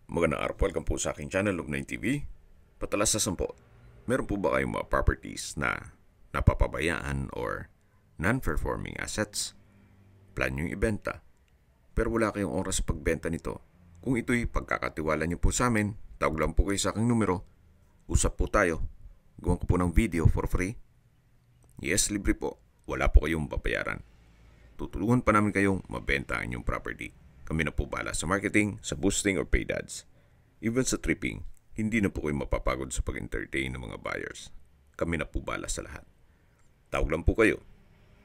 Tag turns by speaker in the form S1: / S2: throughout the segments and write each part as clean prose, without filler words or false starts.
S1: Magandang araw po, welcome po sa aking channel, Log9 TV. Patalas sa 10. Meron po ba kayong mga properties na napapabayaan or non-performing assets? Plan nyo yung ibenta, pero wala kayong oras sa pagbenta nito. Kung ito'y pagkakatiwala nyo po sa amin, tawag lang po kayo sa aking numero. Usap po tayo. Gawin ko po ng video for free. Yes, libre po. Wala po kayong babayaran. Tutulungan pa namin kayong mabenta ang inyong property. Kami na po bahala sa marketing, sa boosting or paid ads. Even sa tripping, hindi na po kayo mapapagod sa pag-entertain ng mga buyers. Kami na po bahala sa lahat. Tawag lang po kayo.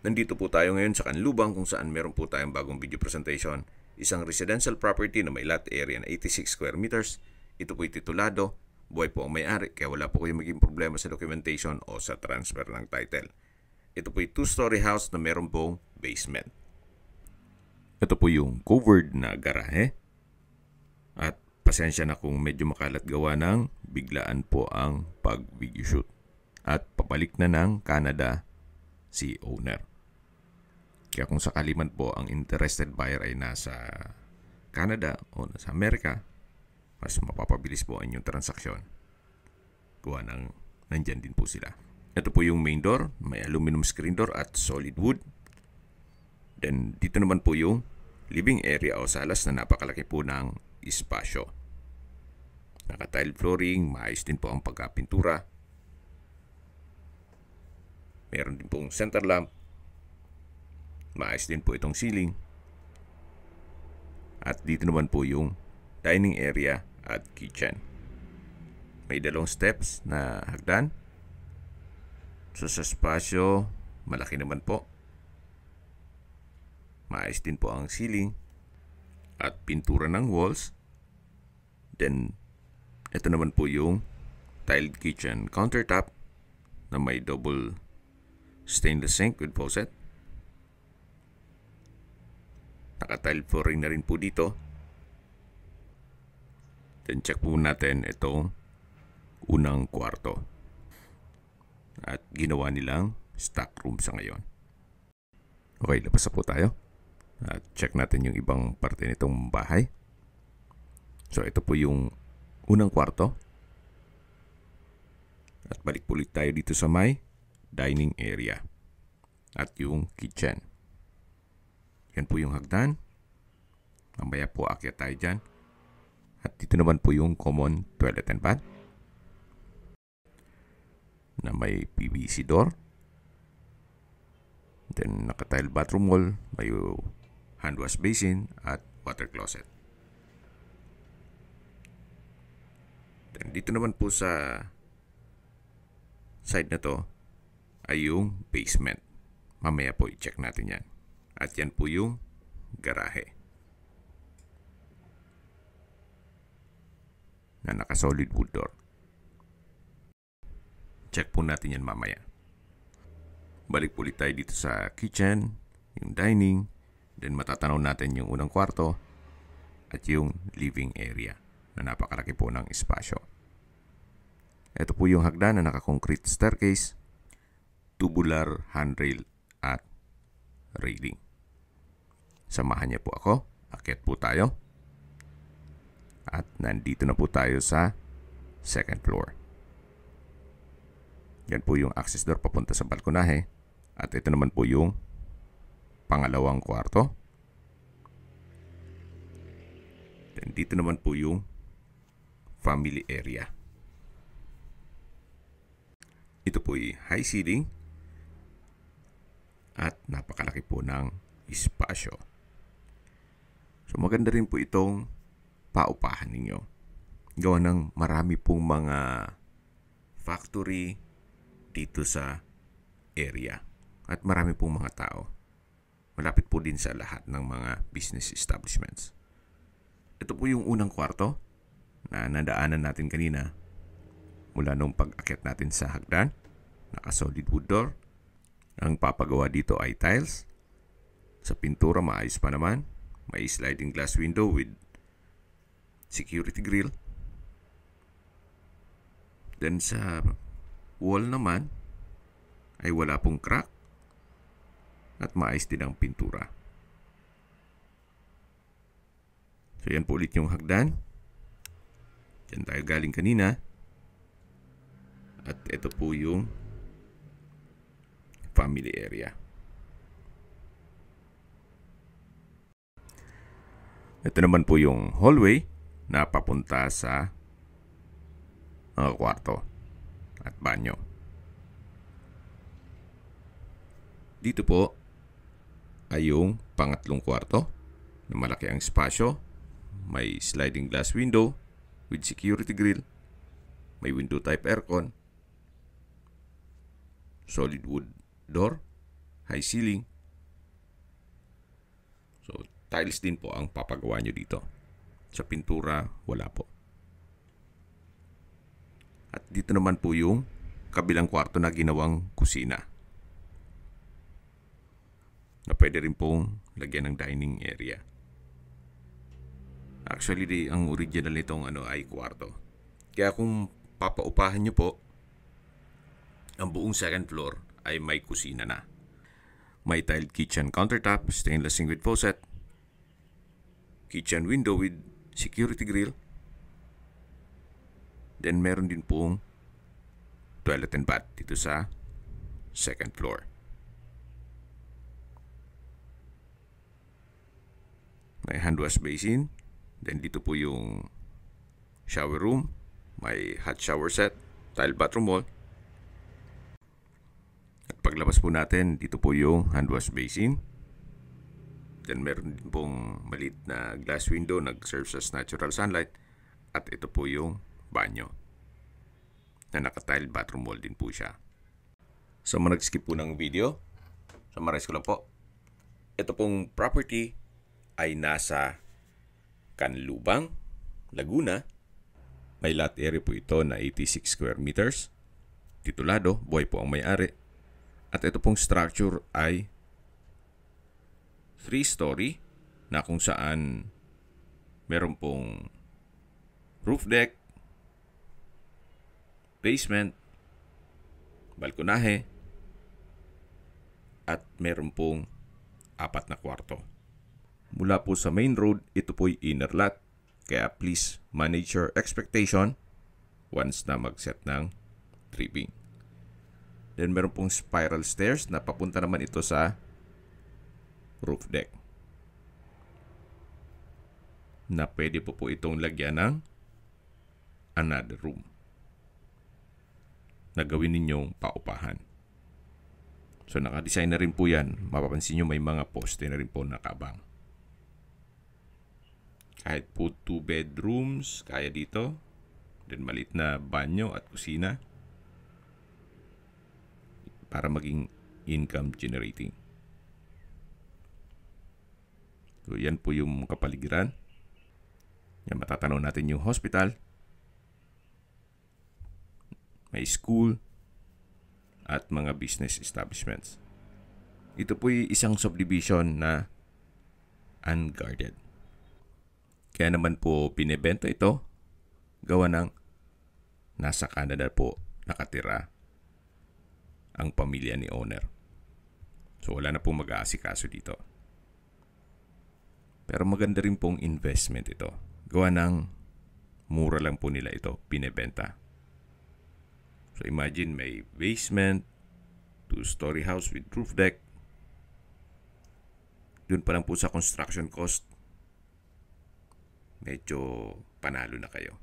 S1: Nandito po tayo ngayon sa Canlubang kung saan meron po tayong bagong video presentation. Isang residential property na may lot area na 86 square meters. Ito po'y titulado. Buhay po ang may-ari kaya wala po kayong maging problema sa documentation o sa transfer ng title. Ito po'y 2-story house na meron pong basement. Ito po yung covered na garahe. At pasensya na kung medyo makalat gawa ng biglaan po ang pag-video shoot. At pabalik na ng Canada si owner. Kaya kung sakali man po ang interested buyer ay nasa Canada o nasa Amerika, mas mapapabilis po ang inyong transaksyon. Gawa ng nandyan din po sila. Ito po yung main door, may aluminum screen door at solid wood. Then dito naman po yung living area o salas na napakalaki po ng espasyo. Naka-tile flooring, maayos din po ang pagkapintura. Meron din pong center lamp. Maayos din po itong ceiling. At dito naman po yung dining area at kitchen. May dalawang steps na hagdan. So sa espasyo, malaki naman po. Maayos din po ang ceiling at pintura ng walls. Then, ito naman po yung tiled kitchen countertop na may double stainless sink with faucet. Naka-tile flooring na rin po dito. Then, check po natin itong unang kwarto. At ginawa nilang stock room sa ngayon. Okay, labas na po tayo. At check natin yung ibang parte nitong bahay. So ito po yung unang kwarto. At balik ulit tayo dito sa may dining area. At yung kitchen. Yan po yung hagdan. Mamaya po akyat tayo dyan. At dito naman po yung common toilet and bath. Na may PVC door. Then naka-tile bathroom wall. May hand wash basin at water closet. Then dito naman po sa side na to ay yung basement. Mamaya po i-check natin yan. At yan po yung garahe. Na naka-solid wood door. Check po natin yan mamaya. Balik ulit tayo dito sa kitchen, yung dining. Then matatanaw natin yung unang kwarto at yung living area na napakalaki po ng espasyo. Ito po yung hagdan na naka-concrete staircase, tubular handrail at railing. Samahan niya po ako. Akyat po tayo. At nandito na po tayo sa second floor. Yan po yung access door papunta sa balkonahe. At ito naman po yung pangalawang kwarto. Then dito naman po yung family area. Ito po ay high ceiling at napakalaki po ng espasyo. So maganda rin po itong paupahan ninyo. Gawa ng marami pong mga factory dito sa area at marami pong mga tao. Malapit po din sa lahat ng mga business establishments. Ito po yung unang kwarto na nadaanan natin kanina mula nung pag-akyat natin sa hagdan. Naka-solid wood door. Ang papagawa dito ay tiles. Sa pintura maayos pa naman. May sliding glass window with security grill. Then sa wall naman ay wala pong crack at maayos din ang pintura. So yan po ulit yung hagdan. Diyan tayo galing kanina. At ito po yung family area. Ito naman po yung hallway na papunta sa mga kwarto at banyo. Dito po ay yung pangatlong kwarto na malaki ang espasyo. May sliding glass window with security grill. May window type aircon. Solid wood door. High ceiling. So, tiles din po ang papagawa nyo dito. Sa pintura, wala po. At dito naman po yung kabilang kwarto na ginawang kusina. Na pwede rin pong lagyan ng dining area. Actually, ang original nitong ay kwarto. Kaya kung papaupahan nyo po, ang buong second floor ay may kusina na. May tiled kitchen countertop, stainless sink with faucet, kitchen window with security grill. Then meron din pong toilet and bath dito sa second floor. May hand wash basin. Then dito po yung shower room. May hot shower set, tile bathroom wall. At paglabas po natin, dito po yung hand wash basin. Then meron din pong maliit na glass window nag-serve as natural sunlight. At ito po yung banyo na naka-tile bathroom wall din po siya. So nag-skip po ng video, summarize ko lang po. Ito pong property ay nasa Canlubang, Laguna. May lot area po ito na 86 square meters. Titulado, buhay po ang may-ari. At ito pong structure ay 3-story na kung saan meron pong roof deck, basement, balkonahe, at meron pong 4 na kwarto. Mula po sa main road, ito po'y inner lot. Kaya please manage your expectation once na mag-set ng tripping. Then meron pong spiral stairs na papunta naman ito sa roof deck. Na pwede po itong lagyan ng another room na gawin ninyong paupahan. So naka-design na rin po yan. Mapapansin nyo may mga poste na rin po nakabang. Kahit po 2 bedrooms, kaya dito. Then malit na banyo at kusina. Para maging income generating. So yan po yung kapaligiran. Yan, matatanaw natin yung hospital. May school. At mga business establishments. Ito po yung isang subdivision na unguarded. Kaya naman po binebenta ito, gawa ng nasa Canada po nakatira ang pamilya ni owner. So wala na pong mag-aasikaso dito. Pero maganda rin pong investment ito. Gawa ng mura lang po nila ito binebenta. So imagine may basement, 2-story house with roof deck. Doon pa lang po sa construction cost, medyo panalo na kayo.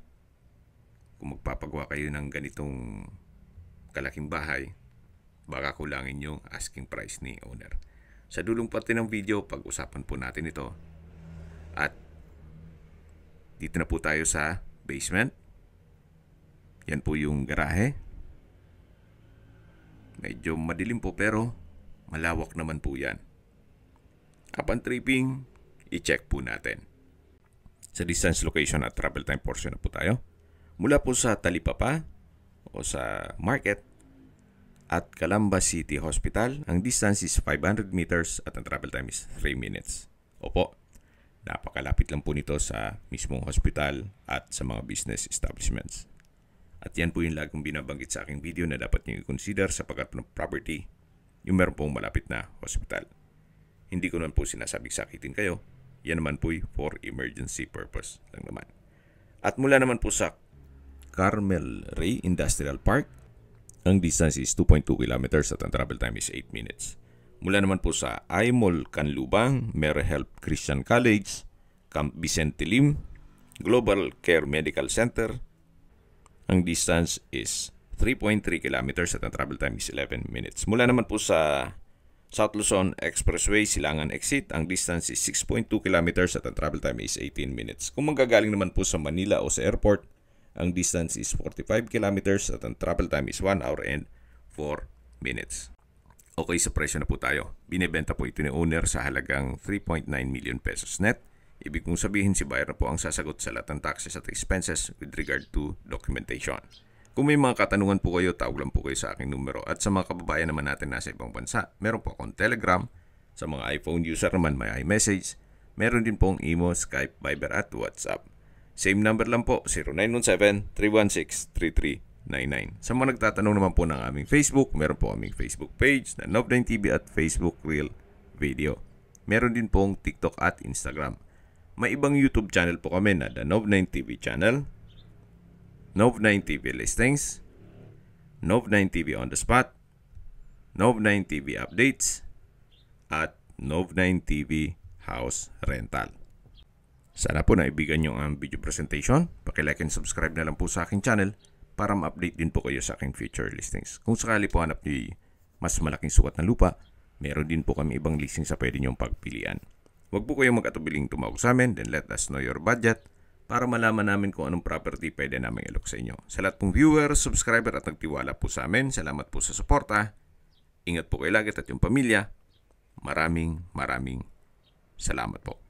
S1: Kung magpapagawa kayo ng ganitong kalaking bahay, baka kulangin yung asking price ni owner. Sa dulong parte ng video, pag-usapan po natin ito. At dito na po tayo sa basement. Yan po yung garahe. Medyo madilim po pero malawak naman po yan. Upon tripping, i-check po natin. Sa distance, location at travel time portion na po tayo. Mula po sa Talipapa o sa market at Calamba City Hospital, ang distance is 500 meters at ang travel time is 3 minutes. Opo, napakalapit lang po nito sa mismong hospital at sa mga business establishments. At yan po yung laging binabanggit sa aking video na dapat nyo i-consider sa pagkat ng property yung meron pong malapit na hospital. Hindi ko naman po sinasabing sakitin kayo. Yan naman po for emergency purpose lang naman. At mula naman po sa Carmel Ray Industrial Park. Ang distance is 2.2 kilometers at ang travel time is 8 minutes. Mula naman po sa iMall Canlubang, Merehelp Christian College, Camp Vicente Lim, Global Care Medical Center. Ang distance is 3.3 kilometers at ang travel time is 11 minutes. Mula naman po sa South Luzon Expressway, Silangan Exit, ang distance is 6.2 kilometers at ang travel time is 18 minutes. Kung manggagaling naman po sa Manila o sa airport, ang distance is 45 kilometers at ang travel time is 1 hour and 4 minutes. Okay, sa presyo na po tayo. Binibenta po ito ni owner sa halagang 3.9 million pesos net. Ibig kong sabihin si buyer na po ang sasagot sa lahat ng taxes at expenses with regard to documentation. Kung may mga katanungan po kayo, tawag lang po kayo sa aking numero. At sa mga kababayan naman natin nasa ibang bansa, meron po akong Telegram. Sa mga iPhone user naman, may iMessage. Meron din pong Imo, Skype, Viber at WhatsApp. Same number lang po, 0917-316-3399. Sa mga nagtatanong naman po ng aming Facebook, meron po aming Facebook page na Nov9TV at Facebook Real Video. Meron din pong TikTok at Instagram. May ibang YouTube channel po kami na The Nov9TV Channel, Nov9TV Listings, Nov9TV On The Spot, Nov9TV Updates, at Nov9TV House Rental. Sana po naibigan nyo ang video presentation. Paki-like and subscribe na lang po sa aking channel para ma-update din po kayo sa aking future listings. Kung sakali po hanap nyo mas malaking sukat na lupa, meron din po kami ibang listing sa pwede nyong pagpilian. Huwag po kayong mag-atubiling tumawag sa amin, then let us know your budget para malaman namin kung anong property pwede namin ilok sa inyo. Sa lahat pong viewer, subscriber at nagtiwala po sa amin, salamat po sa suporta. Ingat po kayo lagi at yung pamilya. Maraming salamat po.